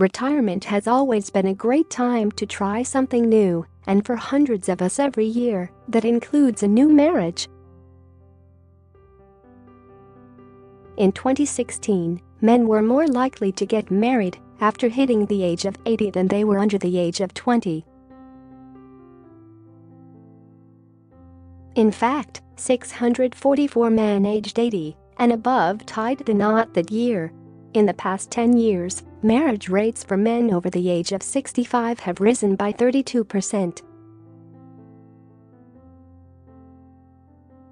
Retirement has always been a great time to try something new, and for hundreds of us every year, that includes a new marriage. In 2016, men were more likely to get married after hitting the age of 80 than they were under the age of 20. In fact, 644 men aged 80 and above tied the knot that year. In the past 10 years, marriage rates for men over the age of 65 have risen by 32%.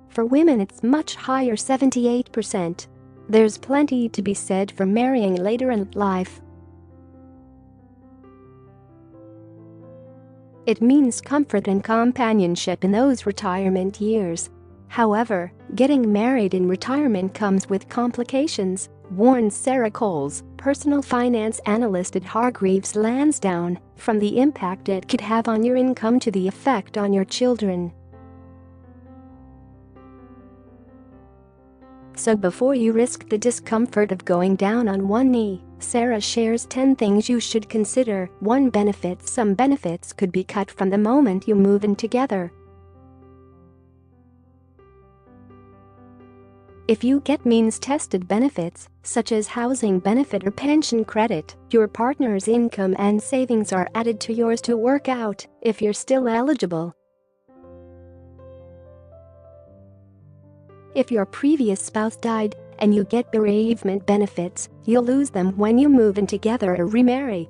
For women, it's much higher, 78%. There's plenty to be said for marrying later in life. It means comfort and companionship in those retirement years. However, getting married in retirement comes with complications, warns Sarah Coles, personal finance analyst at Hargreaves Lansdown, from the impact it could have on your income to the effect on your children. So before you risk the discomfort of going down on one knee, Sarah shares 10 things you should consider. 1. Benefits. Some benefits could be cut from the moment you move in together. If you get means-tested benefits, such as housing benefit or pension credit, your partner's income and savings are added to yours to work out if you're still eligible. If your previous spouse died and you get bereavement benefits, you'll lose them when you move in together or remarry.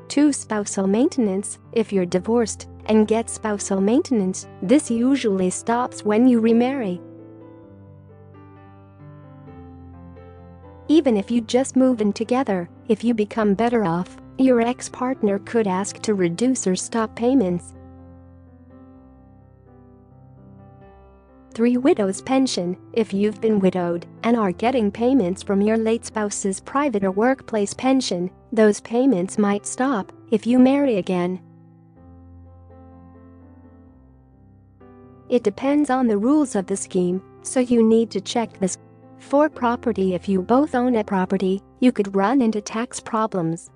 2. Spousal maintenance. If you're divorced and get spousal maintenance, this usually stops when you remarry. Even if you just move in together, if you become better off, your ex-partner could ask to reduce or stop payments. 3. Widow's pension. If you've been widowed and are getting payments from your late spouse's private or workplace pension, those payments might stop if you marry again. It depends on the rules of the scheme, so you need to check this. 4. Property. If you both own a property, you could run into tax problems.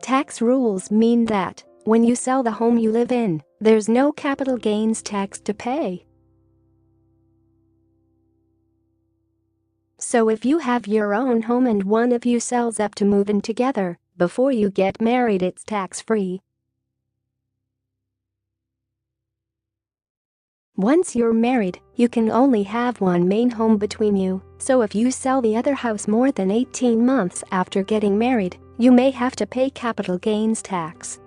Tax rules mean that when you sell the home you live in, there's no capital gains tax to pay. So if you have your own home and one of you sells up to move in together, before you get married, it's tax-free. Once you're married, you can only have one main home between you, so if you sell the other house more than 18 months after getting married, you may have to pay capital gains tax.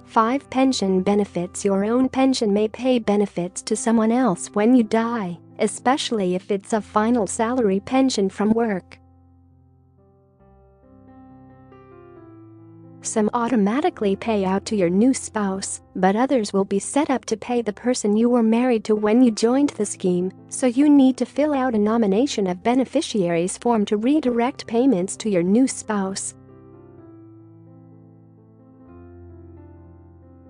5. Pension benefits. Your own pension may pay benefits to someone else when you die, especially if it's a final salary pension from work. Some automatically pay out to your new spouse, but others will be set up to pay the person you were married to when you joined the scheme, so you need to fill out a nomination of beneficiaries form to redirect payments to your new spouse.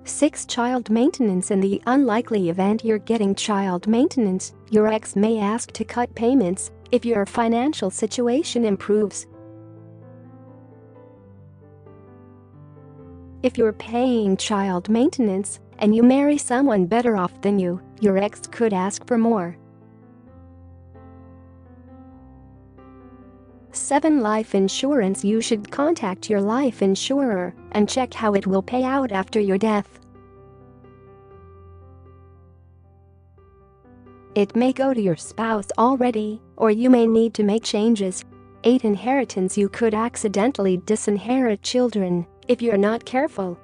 6. Child maintenance. In the unlikely event you're getting child maintenance, your ex may ask to cut payments if your financial situation improves. If you're paying child maintenance and you marry someone better off than you, your ex could ask for more. 7. Life insurance. You should contact your life insurer and check how it will pay out after your death. It may go to your spouse already, or you may need to make changes. 8. Inheritance. You could accidentally disinherit children if you're not careful.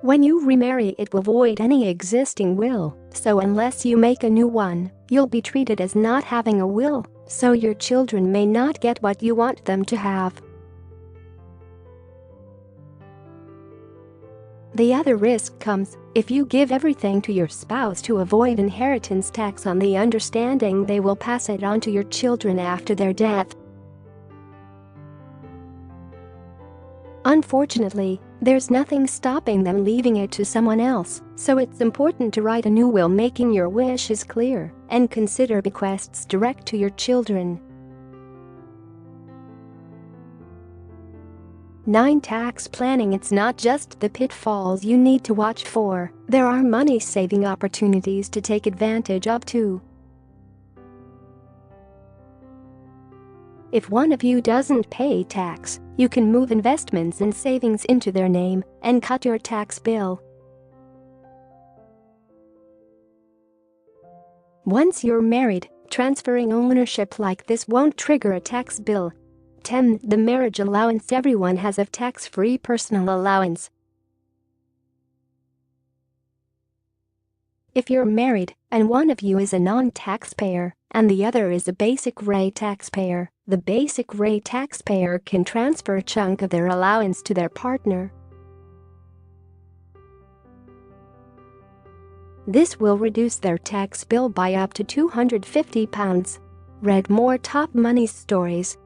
When you remarry, it will void any existing will, so unless you make a new one, you'll be treated as not having a will, so your children may not get what you want them to have. The other risk comes if you give everything to your spouse to avoid inheritance tax on the understanding they will pass it on to your children after their death. Unfortunately, There's nothing stopping them leaving it to someone else, so it's important to write a new will making your wishes clear and consider bequests direct to your children. 9. Tax planning. It's not just the pitfalls you need to watch for, there are money-saving opportunities to take advantage of too. If one of you doesn't pay tax, you can move investments and savings into their name and cut your tax bill. Once you're married, transferring ownership like this won't trigger a tax bill. 10. The marriage allowance. Everyone has a tax-free personal allowance. If you're married and one of you is a non-taxpayer and the other is a basic rate taxpayer, the basic rate taxpayer can transfer a chunk of their allowance to their partner. This will reduce their tax bill by up to £250. Read more top money stories